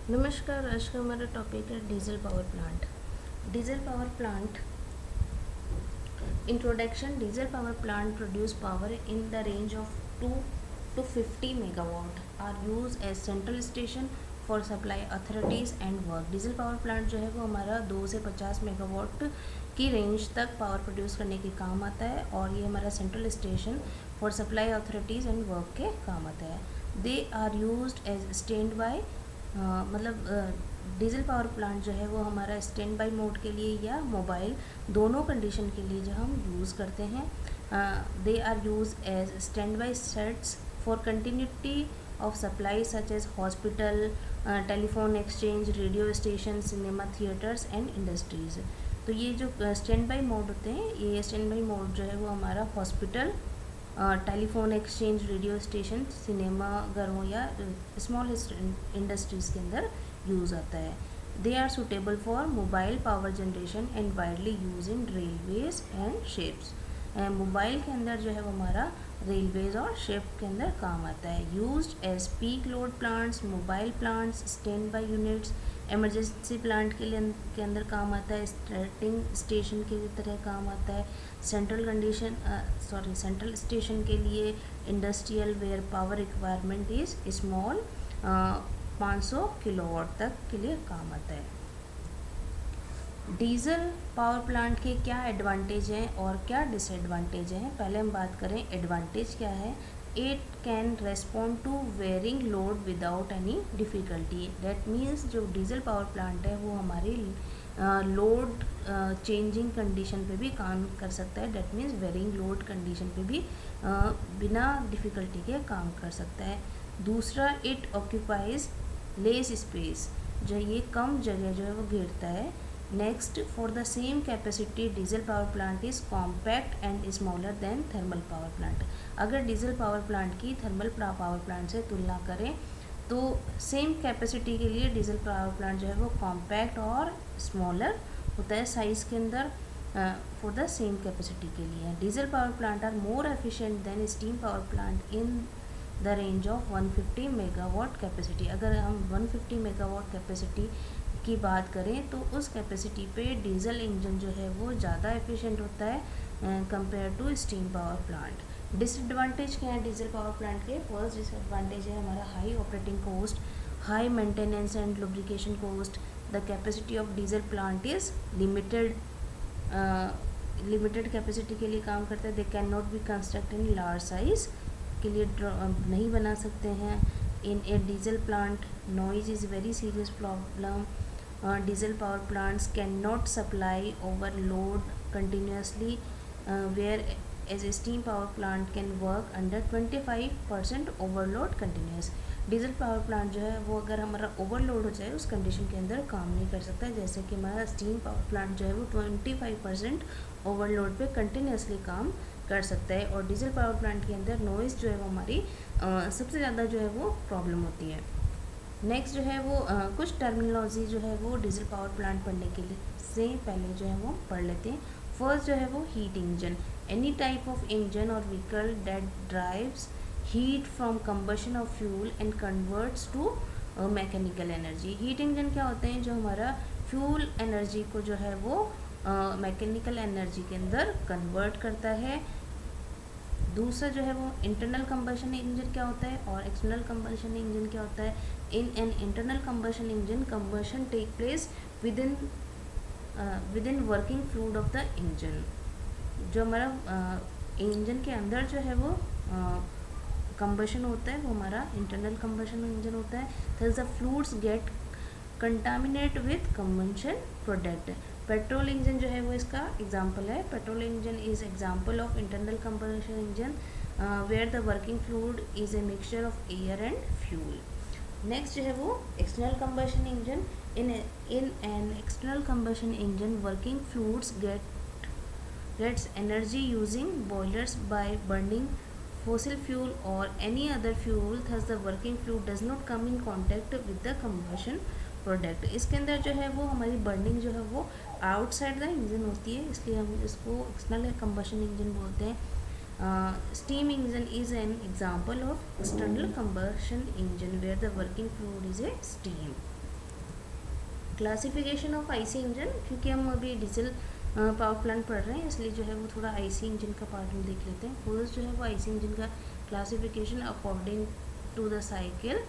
नमस्कार। आज का हमारा टॉपिक है diesel power plant. Diesel power plant introduction. Diesel power plant produce power in the range of 2 to 50 megawatt are use as central station for supply authorities and work. Diesel power plant जो है वो हमारा 2 से 50 megawatt की range तक power produce करने के काम आता है और ये हमारा central station for supply authorities and work के काम आता है। They are used as standby मतलब डीजल पावर प्लांट जो है वो हमारा स्टैंड बाई मोड के लिए या मोबाइल दोनों कंडीशन के लिए जो हम यूज़ करते हैं। They are use as standby sets for continuity of supply such as hospital, telephone exchange, radio station, cinema theatres and industries. तो ये जो स्टैंड बाई मोड होते हैं, ये स्टैंड बाई मोड जो है वो हमारा hospital, telephone exchange, radio station, cinema घरों या स्मॉल इंडस्ट्रीज़ के अंदर यूज़ आता है। They are suitable for mobile power generation and widely use in railways and ships. Mobile के अंदर जो है वो हमारा रेलवेज और शिप के अंदर काम आता है। Used as peak load plants, mobile plants, standby units, emergency plant के अंदर काम आता है, स्टार्टिंग स्टेशन की तरह काम आता है, सेंट्रल स्टेशन के लिए, industrial where power requirement is small 500 kilowatt तक के लिए काम आता है। डीजल पावर प्लांट के क्या एडवांटेज हैं और क्या डिसएडवांटेज हैं। पहले हम बात करें एडवांटेज क्या है। It can respond to varying load without any difficulty. That means जो डीजल पावर प्लांट है वो हमारी लोड चेंजिंग कंडीशन पे भी काम कर सकता है। That means varying load condition पे भी बिना डिफ़िकल्टी के काम कर सकता है। दूसरा, इट ऑक्यूपाइज लेस स्पेस, जो ये कम जगह जो है वो घेरता है। Next, for the same capacity diesel power plant is compact and smaller than thermal power plant. अगर डीजल पावर प्लांट की थर्मल पावर प्लांट से तुलना करें तो सेम कैपेसिटी के लिए डीजल पावर प्लांट जो है वो कॉम्पैक्ट और स्मॉलर होता है साइज़ के अंदर फॉर द सेम कैपेसिटी के लिए। Diesel power plant are more efficient than steam power plant in the range of 150 megawatt capacity. अगर हम 150 मेगावाट कैपेसिटी की बात करें तो उस कैपेसिटी पे डीजल इंजन जो है वो ज़्यादा एफिशिएंट होता है compare to steam power plant. Disadvantage क्या है डीजल पावर प्लांट के। फर्स्ट डिसएडवांटेज है हमारा high operating cost, high maintenance and lubrication cost. The capacity of diesel plant is limited capacity के लिए काम करता है। They can not be construct in large size के लिए नहीं बना सकते हैं। In a diesel plant noise is very serious problem. Diesel power plants cannot supply overload continuously, whereas a steam power plant can work under 25% overload continuous। Diesel power plant जो है वो अगर हमारा ओवरलोड हो जाए उस कंडीशन के अंदर काम नहीं कर सकता है, जैसे कि हमारा स्टीम पावर प्लांट जो है वो 25% ओवरलोड पे कंटिन्यूसली काम कर सकता है। और डीजल पावर प्लांट के अंदर नॉइज़ जो है वो हमारी सबसे ज़्यादा जो है वो प्रॉब्लम होती है। नेक्स्ट जो है वो कुछ टर्मिनोलॉजी जो है वो डीजल पावर प्लांट पढ़ने के लिए से पहले जो है वो पढ़ लेते हैं। फर्स्ट जो है वो heat engine, any type of engine और vehicle that drives heat from combustion of fuel and converts to mechanical energy. Heat engine क्या होते हैं, जो हमारा फ्यूल एनर्जी को जो है वो मैकेनिकल एनर्जी के अंदर कन्वर्ट करता है। दूसरा जो है वो इंटरनल कंबशन इंजन क्या होता है और एक्सटर्नल कंबशन इंजन क्या होता है। In an internal combustion engine combustion take place within working fluid of the engine. जो हमारा इंजन के अंदर जो है वो कंबशन होता है वो हमारा इंटरनल कंबशन इंजन होता है। Thus the fluids get contaminate with combustion product. Petrol engine जो है वो इसका एग्जाम्पल है। Petrol engine is example of internal combustion engine where the working fluid is a mixture of air and fuel. Next जो है वो external combustion engine. In an external combustion engine working fluids gets energy using boilers by burning fossil fuel or any other fuel, thus the working fluid does not come in contact with the combustion product. इसके अंदर जो है वो हमारी burning जो है वो outside the engine होती है, इसलिए हम इसको एक्सटर्नल कंबशन इंजन बोलते हैं। Steam engine is an example of external combustion engine where the working fluid is a steam. Classification of IC engine, क्योंकि हम अभी डीजल पावर प्लांट पढ़ रहे हैं इसलिए जो है वो थोड़ा आईसी इंजन का पार्ट में देख लेते हैं। फर्स्ट जो है वो आईसी इंजन का classification according to the cycle.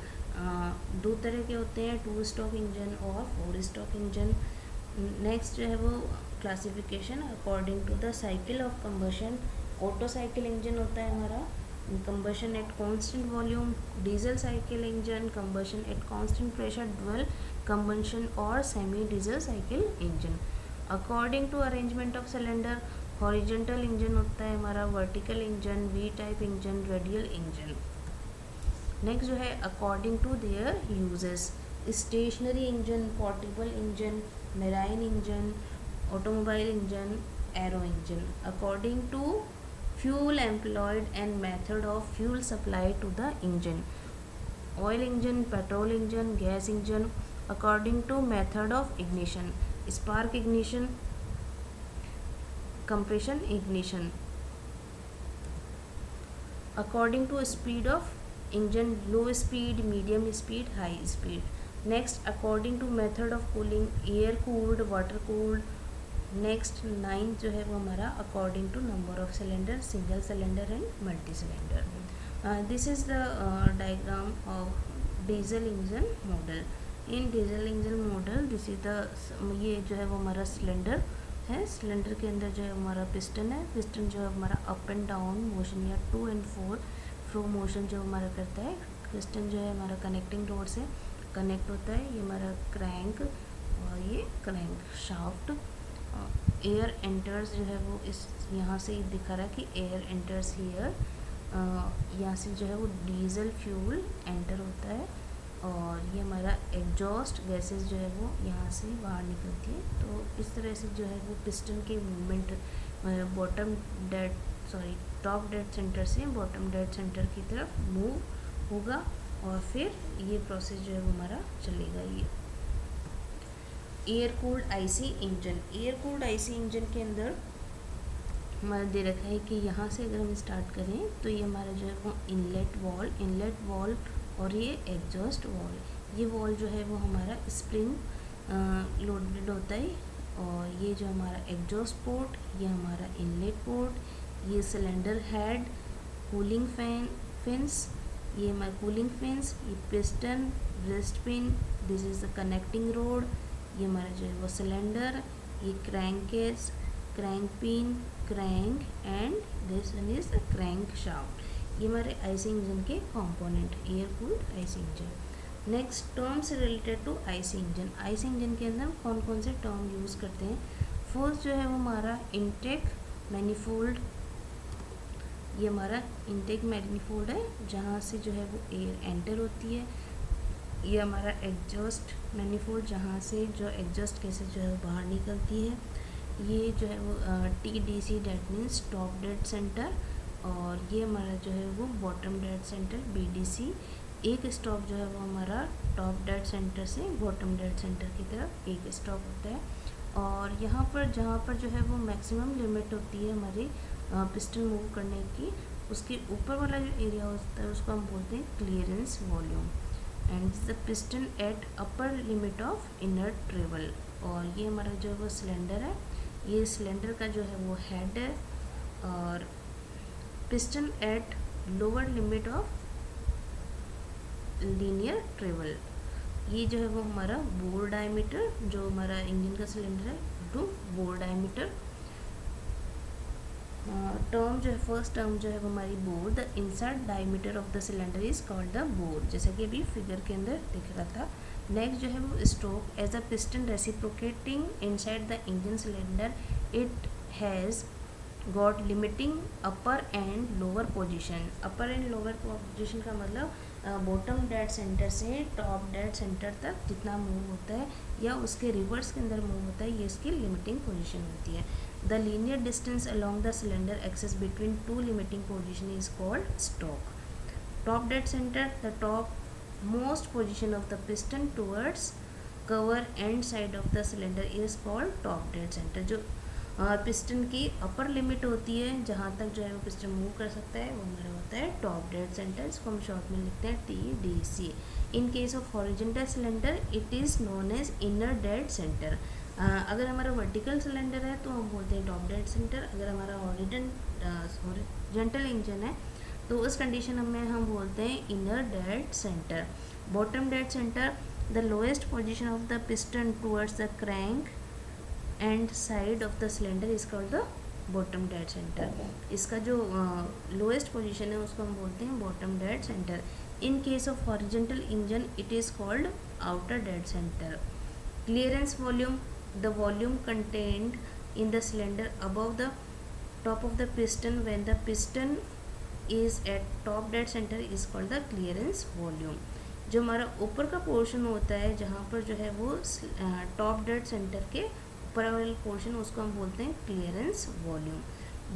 दो तरह के होते हैं, 2 स्ट्रोक इंजन और 4 स्ट्रोक इंजन। नेक्स्ट जो है वो classification according to the cycle of combustion. Otto cycle engine होता है हमारा, combustion at constant volume. Diesel cycle engine, combustion at constant pressure, dual combustion और semi diesel cycle engine. According to arrangement of cylinder, horizontal engine होता है हमारा, vertical engine, V type engine, radial engine. Next जो है according to their uses, stationary engine, portable engine, marine engine, automobile engine, aero engine. According to fuel employed and method of fuel supply to the engine, oil engine, petrol engine, gas engine. According to method of ignition, spark ignition, compression ignition. According to speed of engine, low speed, medium speed, high speed. Next according to method of cooling, air cooled, water cooled. Next 9 जो है वो हमारा according to number of cylinder, single cylinder and multi cylinder. This is the diagram of diesel engine model. In diesel engine model this is the, ये जो है वो हमारा cylinder है। सिलेंडर के अंदर जो है हमारा पिस्टन है। पिस्टन जो है हमारा अप एंड डाउन मोशन या 2 and 4 फ्लो मोशन जो हमारा करता है। पिस्टन जो है हमारा कनेक्टिंग रोड से कनेक्ट होता है। ये हमारा क्रैंक और ये क्रैंक शाफ्ट। एयर एंटर्स जो है वो इस यहाँ से दिखा रहा है कि एयर एंटर्स हियर, यहाँ से जो है वो डीजल फ्यूल एंटर होता है और ये हमारा एग्जॉस्ट गैसेस जो है वो यहाँ से बाहर निकलती है। तो इस तरह से जो है वो पिस्टन के मूवमेंट टॉप डेड सेंटर से बॉटम डेड सेंटर की तरफ मूव होगा और फिर ये प्रोसेस जो है वो हमारा चलेगा। ये air cooled IC engine. Air cooled IC engine के अंदर हमारा दे रखा है कि यहाँ से अगर हम स्टार्ट करें तो ये हमारा जो है वो इनलेट वॉल और ये एग्जॉस्ट वॉल। ये वॉल जो है वो हमारा स्प्रिंग लोडेड होता है और ये जो हमारा एग्जॉस्ट पोर्ट, ये हमारा इनलेट पोर्ट, ये सिलेंडर हेड, कूलिंग फिन्स, ये हमारा कूलिंग फिन्स, ये piston, breast pin, this is the connecting rod, ये हमारा जो है वो सिलेंडर, ये crankcase, crank pin, crank and this one is the crankshaft. ये हमारे आईसी इंजन के component, air cooled IC engine. Next terms related to IC engine. IC engine के अंदर कौन कौन से टर्म यूज़ करते हैं। फर्स्ट जो है वो हमारा इनटेक मैनिफोल्ड। ये हमारा इनटेक मैनिफोल्ड है जहाँ से जो है वो एयर एंटर होती है। ये हमारा एग्जॉस्ट मैनिफोल्ड जहाँ से जो एग्जॉस्ट गैसेस जो है बाहर निकलती है। ये जो है वो TDC that means top dead centre और ये हमारा जो है वो बॉटम डेड सेंटर BDC। एक स्टॉप जो है वो हमारा टॉप डेड सेंटर से बॉटम डेड सेंटर की तरफ एक स्टॉप होता है। और यहाँ पर जहाँ पर जो है वो मैक्सिमम लिमिट होती है हमारी पिस्टन मूव करने की, उसके ऊपर वाला जो एरिया होता है उसको हम बोलते हैं clearance volume and the piston at upper limit of inner travel. और ये हमारा जो है वो सिलेंडर है, ये सिलेंडर का जो है वो हेड है और piston at lower limit of linear travel. ये जो है वो हमारा बोर डायमीटर, जो हमारा इंजन का सिलेंडर है टू बोर डायमीटर। टर्म जो है फर्स्ट टर्म जो है वो हमारी bore, the inside diameter of the cylinder is called the bore, जैसा कि अभी फिगर के अंदर दिख रहा था। नेक्स्ट जो है वो stroke, as a piston reciprocating inside the engine cylinder it has got limiting upper and lower position. Upper and lower position का मतलब बॉटम डेड सेंटर से टॉप डेड सेंटर तक जितना मूव होता है या उसके रिवर्स के अंदर मूव होता है, ये इसकी लिमिटिंग पोजीशन होती है। The linear distance along the cylinder axis between two limiting position is called stroke. Top dead centre, the top most position of the piston towards cover end side of the cylinder is called top dead centre. जो और piston की upper limit होती है जहाँ तक जो है वो पिस्टन मूव कर सकता है, वो हमारा होता है टॉप डेड सेंटर, इसको हम शॉर्ट में लिखते हैं TDC। In case of horizontal cylinder it is known as inner dead centre. अगर हमारा वर्टिकल सिलेंडर है तो हम बोलते हैं टॉप डेड सेंटर। अगर हमारा हॉरिजॉन्टल इंजन है तो उस कंडीशन में हम बोलते हैं inner dead centre. Bottom dead centre, the lowest position of the piston towards the crank and side of the cylinder is called the bottom dead centre. इसका जो लोएस्ट पोजीशन है उसको हम बोलते हैं bottom dead centre. In case of horizontal engine it is called outer dead centre. Clearance volume, the volume contained in the cylinder above the top of the piston when the piston is at top dead center is called the clearance volume। जो हमारा ऊपर का portion होता है जहाँ पर जो है वो टॉप डेड सेंटर के ऊपर वाला पोर्शन, उसको हम बोलते हैं clearance volume.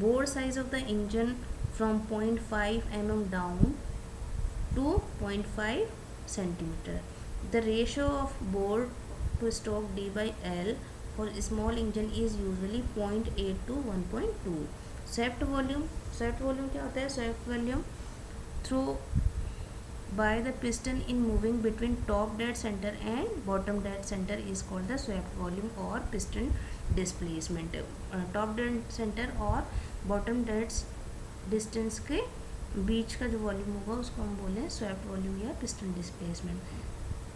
Bore size of the engine from 0.5 mm down to 0.5 centimeter। The ratio of bore to stroke D by L for small engine is usually 0.8 to 1.2। swept volume, swept volume क्या होता है? swept volume through by the piston in moving between top dead center and bottom dead center is called the swept volume or piston displacement। top dead center और bottom dead distance के बीच का जो volume होगा उसको हम बोलें swept volume या piston displacement।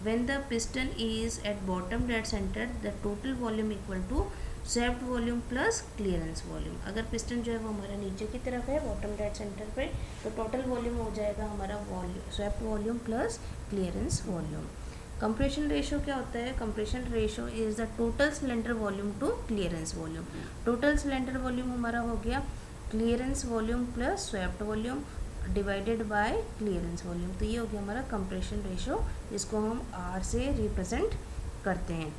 When the piston is at bottom dead center, the total volume equal to swept volume plus clearance volume। अगर पिस्टन जो है वो हमारा नीचे की तरफ है बॉटम डेड सेंटर पे, तो टोटल वॉल्यूम हो जाएगा हमारा swept volume plus clearance volume. Compression ratio क्या होता है? Compression ratio is the total cylinder volume to clearance volume. Total cylinder volume हमारा हो गया clearance volume plus swept volume divided by clearance volume. तो ये हो गया हमारा कंप्रेशन रेशियो, जिसको हम R से रिप्रेजेंट करते हैं।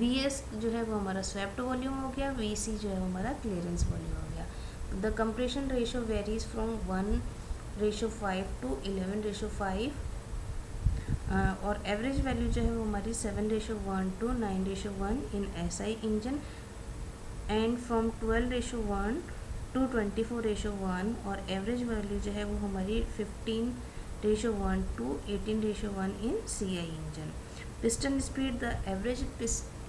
VS जो है वो हमारा स्वेप्ट वॉल्यूम हो गया, VC जो है वो हमारा क्लियरेंस वॉल्यूम हो गया। The compression ratio varies from 1:5 to 11:5 और एवरेज वैल्यू जो है वो हमारी 7:1 to 9:1 in SI engine and from 12:1 to 24:1 और एवरेज वैल्यू जो है वो हमारी 15:1 to 18:1 in CI engine. Piston speed, the average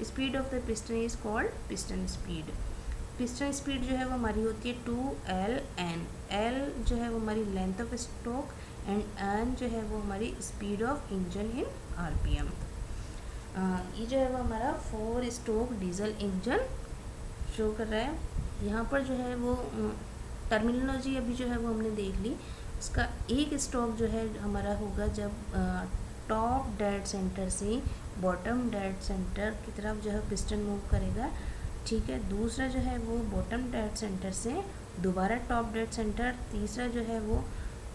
speed of the piston is called piston speed. Piston speed जो है वो हमारी होती है 2LN। L जो है वो हमारी length of stroke and N जो है वो हमारी speed of engine in RPM। ये जो है वो हमारा 4 स्ट्रोक डीजल इंजन शो कर रहा है। यहाँ पर जो है वो टर्मिनोलॉजी अभी जो है वो हमने देख ली। उसका एक स्ट्रोक जो है हमारा होगा जब टॉप डेड सेंटर से बॉटम डेड सेंटर की तरफ जो है पिस्टन मूव करेगा, ठीक है। दूसरा जो है वो बॉटम डेड सेंटर से दोबारा टॉप डेड सेंटर, तीसरा जो है वो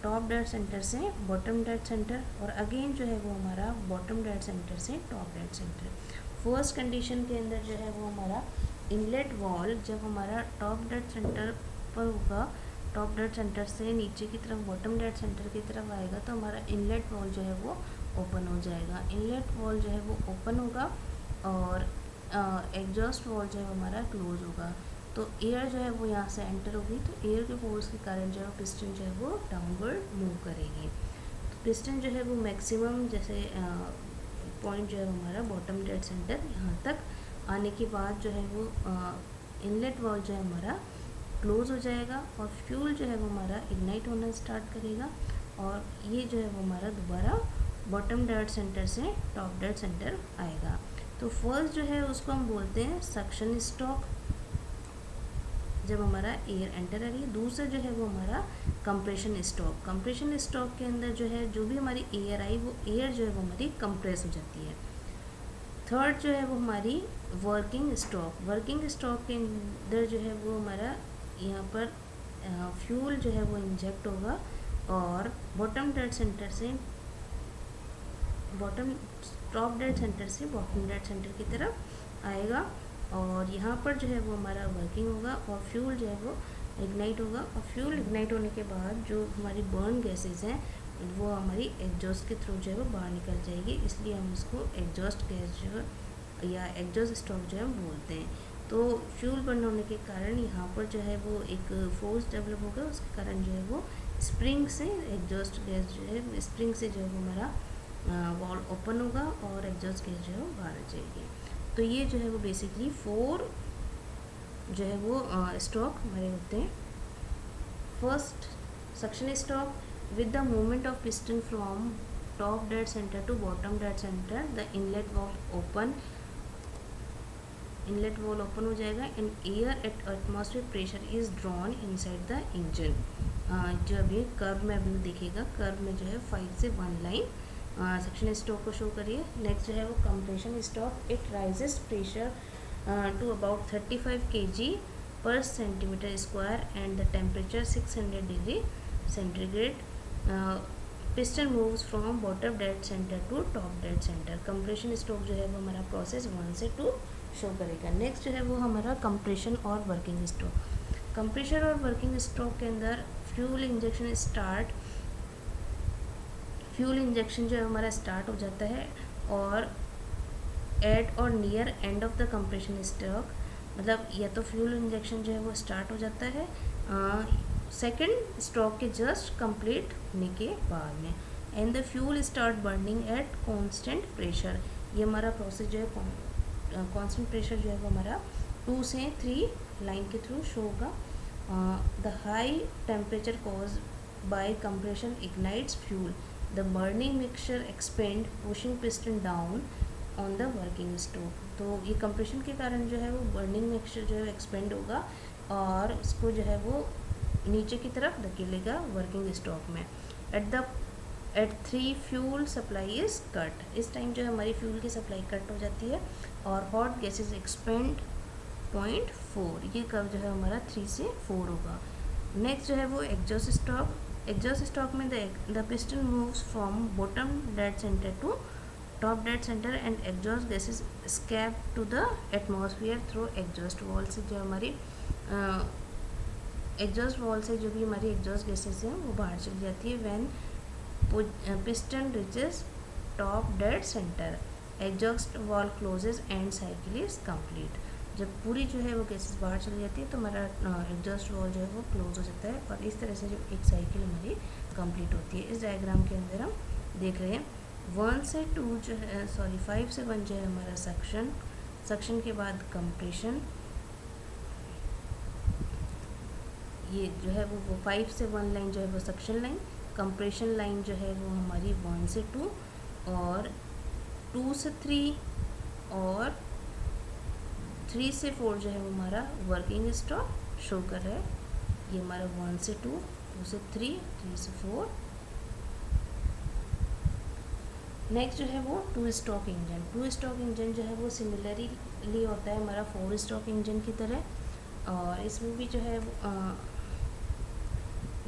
टॉप डेड सेंटर से बॉटम डेड सेंटर और अगेन जो है वो हमारा बॉटम डेड सेंटर से top dead centre. First condition के अंदर जो है वो हमारा इनलेट वॉल जब हमारा टॉप डेड सेंटर पर होगा, टॉप डेड सेंटर से नीचे की तरफ बॉटम डेड सेंटर की तरफ आएगा तो हमारा इनलेट वॉल जो है वो ओपन हो जाएगा। इनलेट वॉल जो है वो ओपन होगा और एग्जॉस्ट वॉल जो है हमारा क्लोज होगा। तो एयर जो है वो यहाँ से एंटर होगी, तो एयर के फोर्स के कारण जो है पिस्टन जो है वो डाउनवर्ड मूव करेगी। तो पिस्टन जो है वो मैक्सिमम जैसे पॉइंट जो है हमारा बॉटम डेड सेंटर यहाँ तक आने के बाद जो है वो इनलेट वॉल जो है हमारा क्लोज हो जाएगा और फ्यूल जो है वो हमारा इग्नाइट होना स्टार्ट करेगा और ये जो है वो हमारा दोबारा बॉटम डेड सेंटर से टॉप डेड सेंटर आएगा। तो फर्स्ट जो है उसको हम बोलते हैं सक्शन स्ट्रोक, जब हमारा एयर एंटर आ रही है। दूसरा जो है वो हमारा कंप्रेशन स्ट्रोक। कंप्रेशन स्ट्रोक के अंदर जो है जो भी हमारी एयर आई वो एयर जो है वो हमारी कंप्रेस हो जाती है। थर्ड जो है वो हमारी वर्किंग स्ट्रोक। वर्किंग स्ट्रोक के अंदर जो है वो हमारा यहाँ पर फ्यूल जो है वो इंजेक्ट होगा और बॉटम डेड सेंटर से टॉप डेड सेंटर से बॉटम डेड सेंटर की तरफ आएगा और यहाँ पर जो है वो हमारा वर्किंग होगा और फ्यूल जो है वो इग्नाइट होगा और फ्यूल इग्नाइट होने के बाद जो हमारी बर्न गैसेस हैं वो हमारी एग्जॉस्ट के थ्रू जो है वो बाहर निकल जाएगी, इसलिए हम उसको एग्जॉस्ट गैस जो या एग्जॉस्ट स्ट्रोक जो है बोलते हैं। तो फ्यूल बर्न होने के कारण यहाँ पर जो है वो एक फोर्स डेवलप होगा, उसके कारण जो है वो स्प्रिंग से एग्जॉस्ट गैस जो है स्प्रिंग से जो है वो हमारा वॉल ओपन होगा और एग्जॉस्ट गैस जो है वो बाहर आ जाएगी। तो ये जो है वो बेसिकली 4 जो है वो स्ट्रोक हमारे होते हैं। First suction stroke, with the movement of piston from top dead center to bottom dead center, the inlet valve open हो जाएगा and air at atmospheric pressure is drawn inside the engine। जब ये curve में अभी दिखेगा, curve में जो है 5 से 1 लाइन सक्शन स्ट्रोक को शो करिए। नेक्स्ट जो है वो compression stroke, it rises pressure to about 35 kg per centimeter square and the temperature 600 degree centigrade। Piston moves from bottom dead centre to top dead centre. Compression stroke जो है वो हमारा process 1 से 2 show करेगा। Next जो है वो हमारा कंप्रेशन और वर्किंग स्ट्रोक। कंप्रेशन और वर्किंग स्ट्रोक के अंदर फ्यूल इंजेक्शन जो है हमारा स्टार्ट हो जाता है और एट और near end of the compression stroke, मतलब या तो फ्यूल इंजेक्शन जो है वो स्टार्ट हो जाता है सेकेंड स्ट्रोक के जस्ट कंप्लीट होने के बाद में, and the fuel start burning eight constant pressure. ये हमारा प्रोसेस जो है कांस्टेंट प्रेशर जो है वो हमारा 2 से 3 लाइन के थ्रू शो होगा। The high temperature cause by compression ignites fuel, the burning mixture expand pushing piston down on the working stroke. तो ये कंप्रेशन के कारण जो है वो बर्निंग मिक्सचर जो है एक्सपेंड होगा और उसको जो है वो नीचे की तरफ धकेलेगा वर्किंग स्ट्रोक में। At 3 fuel supply is cut. इस टाइम जो है हमारी फ्यूल की सप्लाई कट हो जाती है और हॉट गैसेज एक्सपेंड 0.4। ये कर्व जो है हमारा 3 से 4 होगा। नेक्स्ट जो है वो एग्जॉस्ट स्ट्रोक। एग्जॉस्ट स्ट्रोक में the piston moves from bottom dead centre to top dead centre and exhaust gases escape to the atmosphere through exhaust valve से जो हमारी एग्जॉस्ट वॉल से जो भी हमारी एग्जॉस्ट गैसेज हैं वो बाहर चली जाती है। When piston reaches top dead centre exhaust valve closes and cycle is complete. जब पूरी जो है वो गैसेज बाहर चली जाती है तो हमारा एग्जॉस्ट वॉल जो है वो क्लोज हो जाता है और इस तरह से जो एक साइकिल हमारी कंप्लीट होती है। इस डायग्राम के अंदर हम देख रहे हैं 1 से 2 जो है 5 से 1 जो है हमारा सक्शन के बाद कंप्रेशन। ये जो है वो 5 से 1 लाइन जो है वो सक्शन लाइन, कंप्रेशन लाइन जो है वो हमारी 1 से 2 और 2 से 3 और 3 से 4 जो है वो हमारा वर्किंग स्ट्रोक शो कर रहा है। ये हमारा 1 से 2, 2 से 3, 3 से 4। नेक्स्ट जो है वो 2 स्ट्रोक इंजन। 2 स्ट्रोक इंजन जो है वो सिमिलरली होता है हमारा 4 स्ट्रोक इंजन की तरह और इसमें भी जो है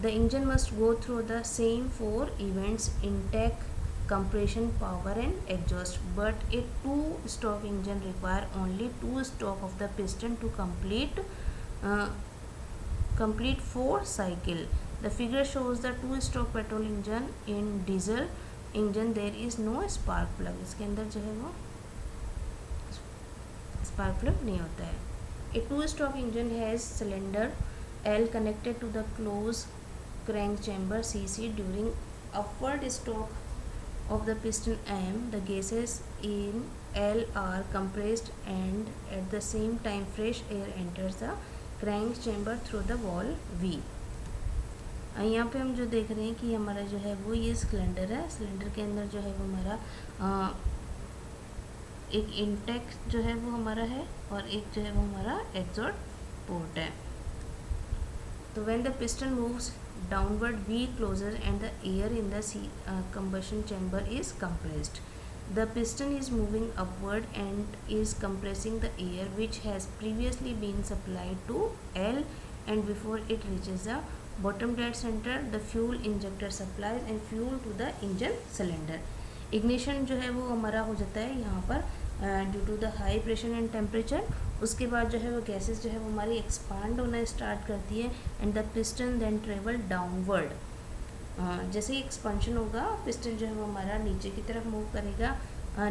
the engine must go through the same 4 events intake, compression, power and exhaust, but a 2 stroke engine require only 2 stroke of the piston to complete 4 cycle. The figure shows the 2 stroke petrol engine. In diesel engine there is no spark plug। इसके अंदर जो है वो spark plug नहीं होता है। A 2 stroke engine has cylinder L connected to the closed crank chamber CC। During upward stroke of the piston M, the gases in L are compressed and at the same time fresh air enters the crank chamber through the valve V। यहाँ पे हम जो देख रहे हैं कि हमारा जो है वो ये सिलेंडर है। सिलेंडर के अंदर जो है वो हमारा एक इंटेक जो है वो हमारा है और एक जो है वो हमारा एग्जॉस्ट पोर्ट है। तो when the piston moves downward, V closes and the air in the combustion chamber is compressed। The piston is moving upward and is compressing the air which has previously been supplied to L, and before it reaches the bottom dead center the fuel injector supplies and fuel to the engine cylinder। Ignition जो है वो हमारा हो जाता है यहाँ पर due to the high pressure and temperature. उसके बाद जो है वो गैसेस जो है वो हमारी एक्सपांड होना स्टार्ट करती है and the piston then travel downward. जैसे ही एक्सपांशन होगा पिस्टन जो है वो हमारा नीचे की तरफ मूव करेगा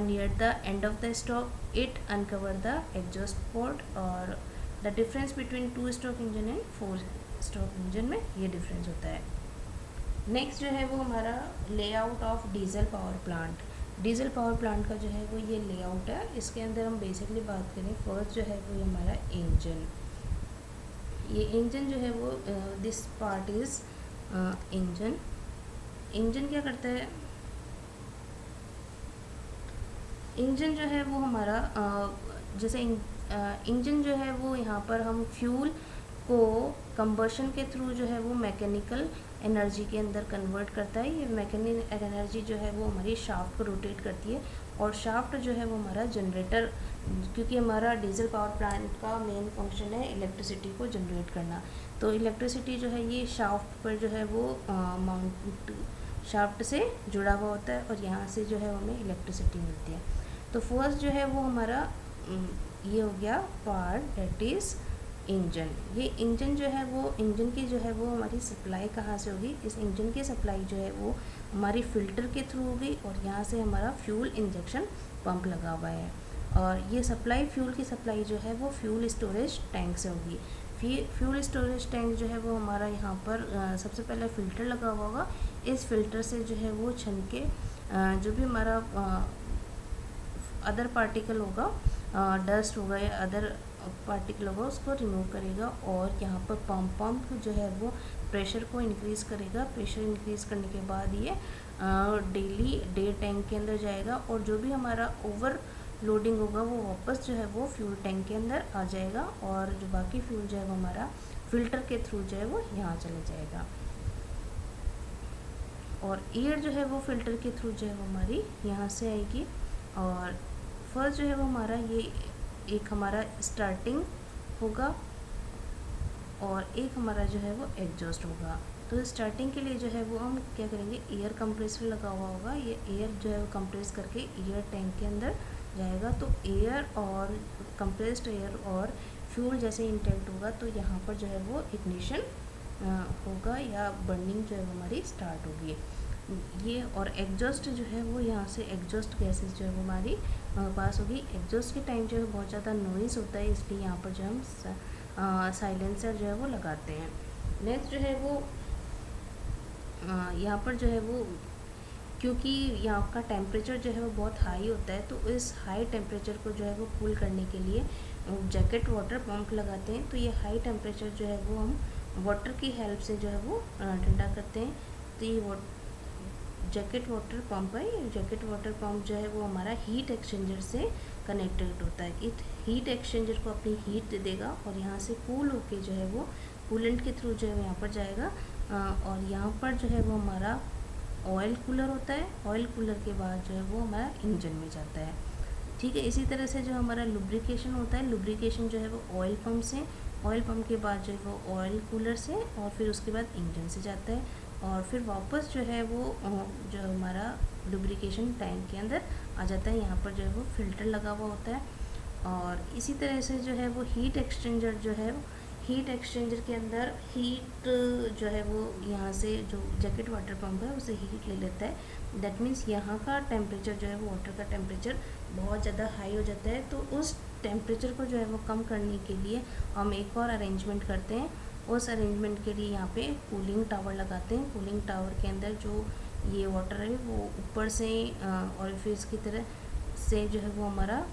near the end of the stroke it uncover the exhaust port, और the difference between 2 stroke engine and 4 stroke engine में ये difference होता है। नेक्स्ट जो है वो हमारा layout of diesel power plant. Diesel power plant का जो है वो ये लेआउट है। इसके अंदर हम बेसिकली बात करें, फर्स्ट जो है वो ये हमारा इंजन। ये इंजन जो है वो this part is engine. Engine क्या करता है, इंजन जो है वो हमारा जैसे इंजन जो है वो यहाँ पर हम फ्यूल को कंबशन के थ्रू जो है वो मैकेनिकल एनर्जी के अंदर कन्वर्ट करता है। ये मैकेनिकल एनर्जी जो है वो हमारी शाफ्ट को रोटेट करती है, और शाफ्ट जो है वो हमारा जनरेटर, क्योंकि हमारा डीजल पावर प्लांट का मेन फंक्शन है इलेक्ट्रिसिटी को जनरेट करना, तो इलेक्ट्रिसिटी जो है ये शाफ्ट पर जो है वो माउंट शाफ्ट से जुड़ा हुआ होता है, और यहाँ से जो है हमें इलेक्ट्रिसिटी मिलती है। तो फर्स्ट जो है वो हमारा ये हो गया पार्ट दैट इज़ इंजन। ये इंजन जो है वो, इंजन की जो है वो हमारी सप्लाई कहाँ से होगी, इस इंजन की सप्लाई जो है वो हमारी फ़िल्टर के थ्रू होगी, और यहाँ से हमारा फ्यूल इंजेक्शन पंप लगा हुआ है, और ये सप्लाई फ्यूल की सप्लाई जो है वो फ्यूल स्टोरेज टैंक से होगी। फ्यूल स्टोरेज टैंक जो है वो हमारा यहाँ पर सबसे पहले फ़िल्टर लगा हुआ होगा। इस फिल्टर से जो है वो छन के जो भी हमारा अदर पार्टिकल होगा, डस्ट होगा या अदर पार्टिकल होगा, उसको रिमूव करेगा, और यहाँ पर पंप जो है वो प्रेशर को इंक्रीज़ करेगा। प्रेशर इंक्रीज़ करने के बाद ये डेली डे टैंक के अंदर जाएगा, और जो भी हमारा ओवर लोडिंग होगा वो वापस जो है वो फ्यूल टैंक के अंदर आ जाएगा, और जो बाकी फ्यूल जो है वो हमारा फ़िल्टर के थ्रू जो है वो यहाँ चले जाएगा, और एयर जो है वो फ़िल्टर के थ्रू जो है वो हमारी यहाँ से आएगी। और फर्स्ट जो है वो हमारा ये एक हमारा स्टार्टिंग होगा, और एक हमारा जो है वो एग्जॉस्ट होगा। तो स्टार्टिंग के लिए जो है वो हम क्या करेंगे, एयर कंप्रेसर लगा हुआ होगा, ये एयर जो है वो कंप्रेस करके एयर टैंक के अंदर जाएगा। तो एयर और कंप्रेस्ड एयर और फ्यूल जैसे इंटेक्ट होगा, तो यहाँ पर जो है वो इग्निशन होगा या बर्निंग जो है वो हमारी स्टार्ट होगी ये। और एग्जॉस्ट जो है वो यहाँ से एग्जॉस्ट गैसेस जो है वो हमारी पास होगी। एग्जॉस्ट के टाइम जो है बहुत ज़्यादा नॉइज़ होता है, इसलिए यहाँ पर जो हम साइलेंसर जो है वो लगाते हैं। नेक्स्ट जो है वो यहाँ पर जो है वो, क्योंकि यहाँ का टेम्परेचर जो है वो बहुत हाई होता है, तो इस हाई टेम्परेचर को जो है वो कूल करने के लिए जैकेट वाटर पंप लगाते हैं। तो ये हाई टेम्परेचर जो है वो हम वाटर की हेल्प से जो है वो ठंडा करते हैं। तो ये जैकेट वाटर पंप है। जैकेट वाटर पंप जो है वो हमारा हीट एक्सचेंजर से कनेक्टेड होता है। इस हीट एक्सचेंजर को अपनी हीट दे देगा, और यहाँ से कूल होके जो है वो कूलेंट के थ्रू जो है वो यहाँ पर जाएगा, और यहाँ पर जो है वो हमारा ऑयल कूलर होता है। ऑयल कूलर के बाद जो है वो हमारा इंजन में जाता है। ठीक है, इसी तरह से जो हमारा लुब्रिकेशन होता है, लुब्रिकेशन जो है वो ऑयल पंप से, ऑयल पंप के बाद जो है वो ऑयल कूलर से, और फिर उसके बाद इंजन से जाता है, और फिर वापस जो है वो जो हमारा लुब्रिकेशन टैंक के अंदर आ जाता है। यहाँ पर जो है वो फ़िल्टर लगा हुआ होता है, और इसी तरह से जो है वो हीट एक्सचेंजर जो है, हीट एक्सचेंजर के अंदर हीट जो है वो यहाँ से जो जैकेट वाटर पंप है उसे हीट ले लेता है। दैट मीन्स यहाँ का टेम्परेचर जो है वो वाटर का टेम्परेचर बहुत ज़्यादा हाई हो जाता है, तो उस टेम्परेचर को जो है वो कम करने के लिए हम एक और अरेंजमेंट करते हैं। उस अरेंजमेंट के लिए यहाँ पे कूलिंग टावर लगाते हैं। कूलिंग टावर के अंदर जो ये वाटर है वो ऊपर से ऑरिफिस की तरह से जो है वो हमारा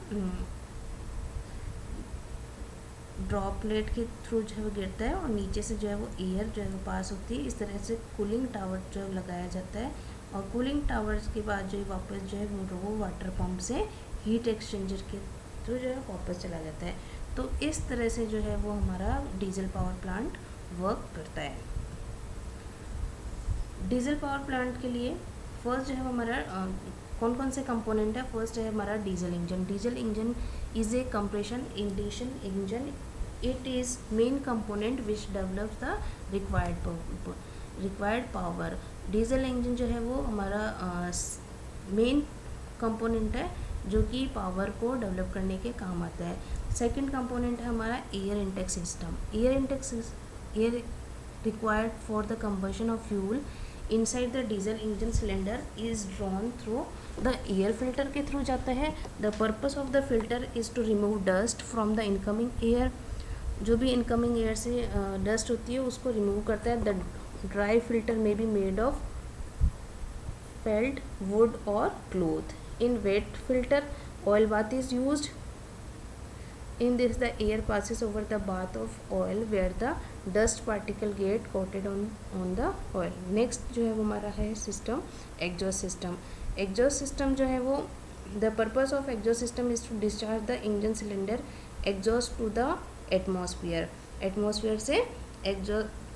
ड्रॉपलेट के थ्रू जो है वो गिरता है, और नीचे से जो है वो एयर जो है वो पास होती है। इस तरह से कूलिंग टावर जो है लगाया जाता है, और कूलिंग टावर्स के बाद जो है वापस जो है वो वाटर पंप से हीट एक्सचेंजर के थ्रू जो है वापस चला जाता है। तो इस तरह से जो है वो हमारा डीजल पावर प्लांट वर्क करता है। डीजल पावर प्लांट के लिए फर्स्ट जो है हमारा कौन कौन से कंपोनेंट है। फर्स्ट है हमारा diesel engine. Diesel engine is a compression induction engine. It is main component which develops the required power. Diesel engine जो है वो हमारा मेन कंपोनेंट है जो कि पावर को डेवलप करने के काम आता है। सेकंड कंपोनेंट है हमारा air intake system. Air required for the combustion of fuel inside the diesel engine cylinder is drawn through the air filter के थ्रू जाता है. The purpose of the filter is to remove dust from the incoming air. जो भी incoming air से dust होती है उसको remove करता है. The dry filter may be made of felt, wood और cloth. In wet filter oil bath is used. In this the air passes over the bath of oil where the dust particle get coated on the oil. next जो है वो हमारा है system exhaust system. Exhaust system जो है वो the purpose of exhaust system is to discharge the engine cylinder exhaust to the atmosphere. Atmosphere से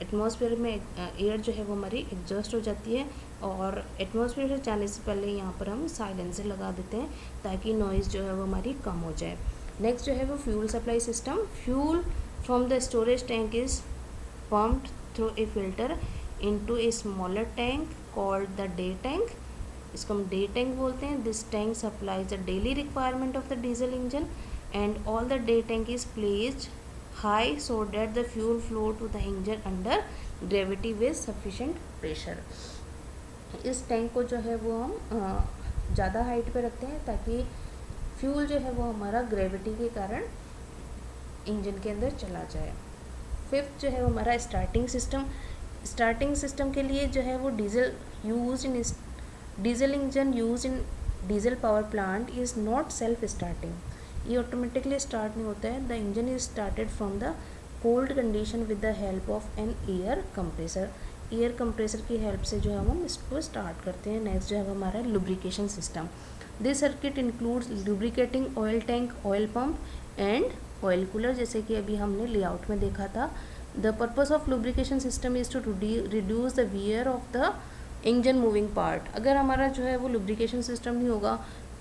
atmosphere में एयर जो है वो हमारी एग्जॉस्ट हो जाती है और एटमॉस्फेयर से जाने से पहले यहाँ पर हम साइलेंसर लगा देते हैं ताकि नॉइज़ जो है वो हमारी कम हो जाए. नेक्स्ट जो है वो fuel supply system. Fuel from the storage tank is pumped through a filter into a smaller tank called the day tank. इसको हम डे टैंक बोलते हैं. This tank supplies the daily requirement of the diesel engine and all the day tank is placed high so that the fuel flow to the engine under gravity with sufficient pressure. इस tank को जो है वो हम ज़्यादा height पे रखते हैं ताकि फ्यूल जो है वो हमारा ग्रेविटी के कारण इंजन के अंदर चला जाए. फिफ्थ जो है वो हमारा स्टार्टिंग सिस्टम. स्टार्टिंग सिस्टम के लिए जो है वो diesel engine use in diesel power plant is not self starting. ये ऑटोमेटिकली स्टार्ट नहीं होता है. The engine is started from the cold condition with the help of an air compressor. Air compressor की हेल्प से जो है हम इसको स्टार्ट करते हैं. नेक्स्ट जो है वो हमारा lubrication system. This circuit includes lubricating oil tank, oil pump and oil cooler, जैसे कि अभी हमने लेआउट में देखा था. The purpose of lubrication system is to reduce the wear of the engine moving part. अगर हमारा जो है वो लुब्रिकेशन सिस्टम नहीं होगा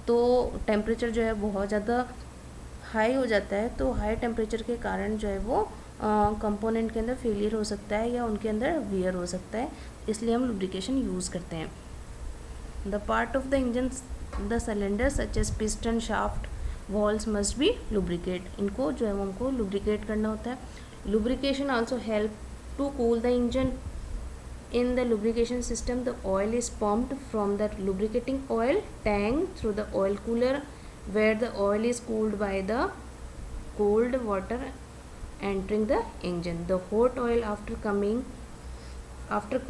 तो टेम्परेचर जो है बहुत ज़्यादा हाई हो जाता है. तो हाई टेम्परेचर के कारण जो है वो कंपोनेंट के अंदर फेलियर हो सकता है या उनके अंदर वियर हो सकता है. इसलिए हम लुब्रिकेशन यूज़ करते हैं. The part of the engine the cylinder such as piston, shaft, walls must be lubricate. इनको जो है वो हमको लुब्रिकेट करना होता है. Lubrication also help to cool the engine. In the lubrication system, the oil is pumped from the lubricating oil tank through the oil cooler where the oil is cooled by the cold water entering the engine. The hot oil after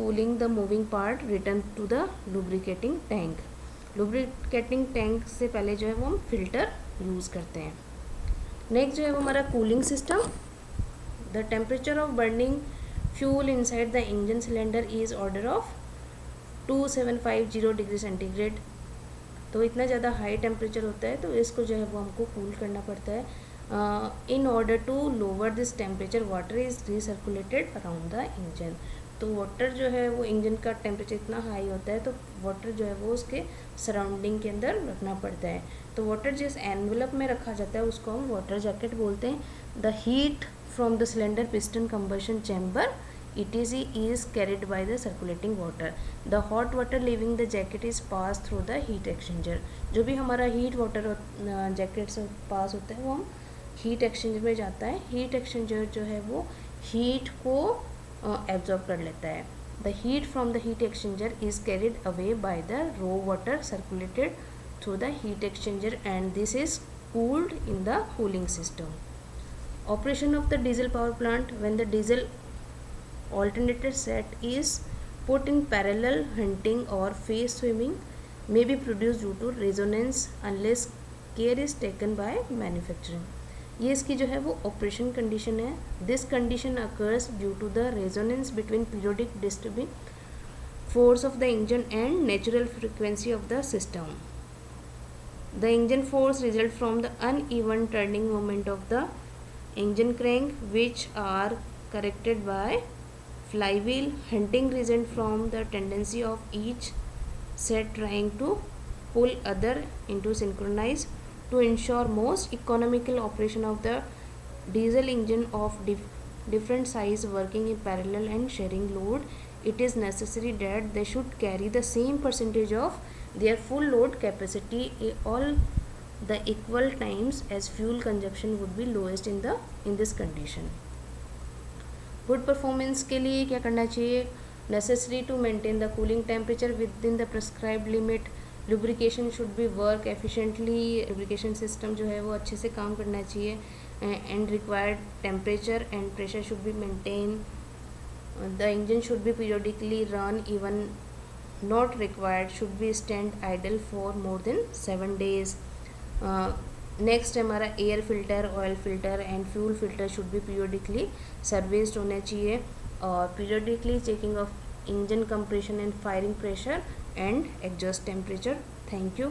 cooling the moving part return to the lubricating tank. Lubricating tank से पहले जो है वो हम filter use करते हैं. Next जो है वो हमारा cooling system. The temperature of burning fuel inside the engine cylinder is order of 2750 degree centigrade. तो इतना ज़्यादा हाई टेम्परेचर होता है तो इसको जो है वो हमको कूल करना पड़ता है. In order to lower this temperature water is recirculated around the engine. तो वाटर जो है वो इंजन का टेम्परेचर इतना हाई होता है तो वाटर जो है वो उसके सराउंडिंग के अंदर रखना पड़ता है. तो वाटर जिस एनवेलप में रखा जाता है उसको हम वाटर जैकेट बोलते हैं. The heat from the cylinder piston combustion chamber etc is carried by the circulating water. The hot water leaving the jacket is passed through the heat exchanger. जो भी हमारा हीट वाटर जैकेट से पास होता है वो हम हीट एक्सचेंजर में जाता है. हीट एक्सचेंजर जो है वो हीट को एब्जॉर्ब कर लेता है. The heat from the heat exchanger is carried away by the raw water circulated through the heat exchanger and this is cooled in the cooling system. Operation of the diesel power plant. When the diesel alternator set is put in parallel, hunting or phase swimming may be produced due to resonance unless care is taken by manufacturing. ये इसकी जो है वो operation condition है. This condition occurs due to the resonance between periodic disturbing force of the engine and natural frequency of the system. The engine force results from the uneven turning moment of the engine crank which are corrected by flywheel. Hunting result from the tendency of each set trying to pull other into synchronize. To ensure most economical operation of the diesel engine of different size working in parallel and sharing load, it is necessary that they should carry the same percentage of their full load capacity all the equal times as fuel consumption would be lowest in this condition. Good performance के लिए क्या करना चाहिए. necessary to maintain the cooling temperature within the prescribed limit. lubrication should be work efficiently, lubrication system जो है वो अच्छे से काम करना चाहिए, and required temperature and pressure should be maintained. The engine should be periodically run, even not required should be stand idle for more than 7 days. Next हमारा air filter, oil filter and fuel filter should be periodically serviced होने चाहिए, और periodically checking of engine compression and firing pressure and exhaust temperature. Thank you.